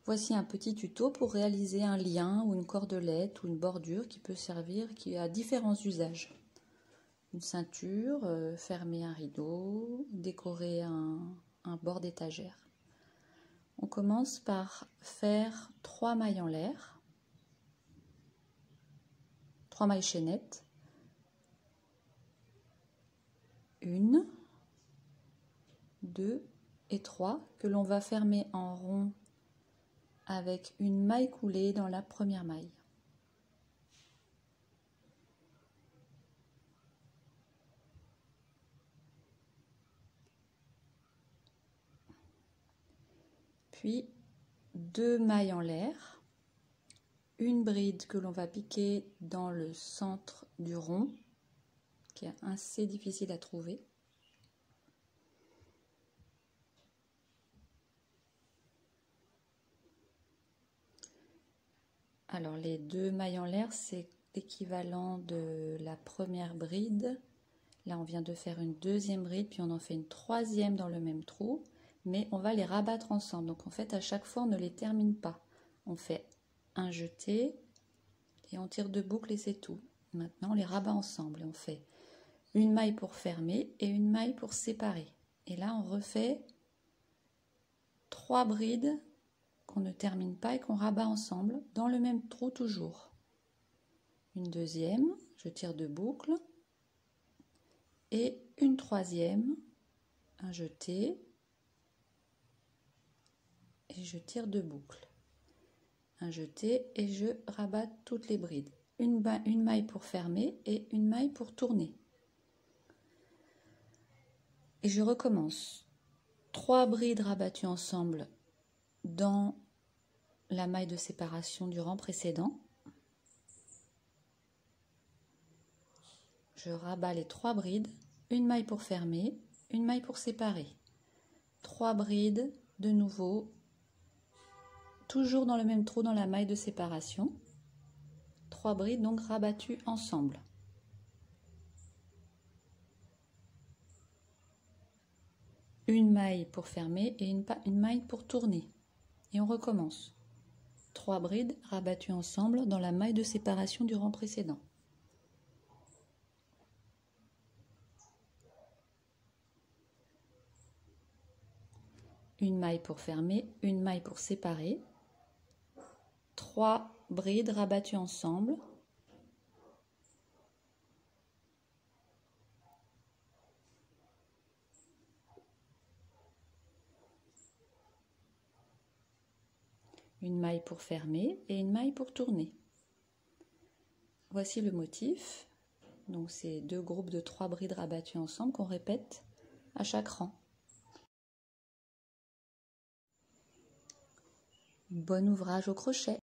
Voici un petit tuto pour réaliser un lien ou une cordelette ou une bordure qui peut servir, qui a différents usages. Une ceinture, fermer un rideau, décorer un bord d'étagère. On commence par faire 3 mailles en l'air, 3 mailles chaînettes, 1, 2 et 3 que l'on va fermer en rond avec une maille coulée dans la première maille. Puis 2 mailles en l'air, une bride que l'on va piquer dans le centre du rond, qui est assez difficile à trouver. Alors les 2 mailles en l'air, c'est l'équivalent de la première bride. Là, on vient de faire une deuxième bride, puis on en fait une troisième dans le même trou, mais on va les rabattre ensemble. Donc en fait, à chaque fois, on ne les termine pas. On fait un jeté et on tire 2 boucles et c'est tout. Maintenant, on les rabat ensemble et on fait une maille pour fermer et une maille pour séparer. Et là, on refait 3 brides qu'on ne termine pas et qu'on rabat ensemble dans le même trou toujours. Une deuxième, je tire 2 boucles et une troisième, un jeté et je tire 2 boucles. Un jeté et je rabats toutes les brides. Une maille pour fermer et une maille pour tourner. Et je recommence. 3 brides rabattues ensemble dans la maille de séparation du rang précédent. Je rabats les 3 brides, une maille pour fermer, une maille pour séparer. 3 brides de nouveau, toujours dans le même trou dans la maille de séparation. 3 brides donc rabattues ensemble. Une maille pour fermer et une maille pour tourner. Et on recommence. 3 brides rabattues ensemble dans la maille de séparation du rang précédent. Une maille pour fermer, une maille pour séparer. 3 brides rabattues ensemble. Une maille pour fermer et une maille pour tourner. Voici le motif. Donc c'est 2 groupes de 3 brides rabattues ensemble qu'on répète à chaque rang. Bon ouvrage au crochet!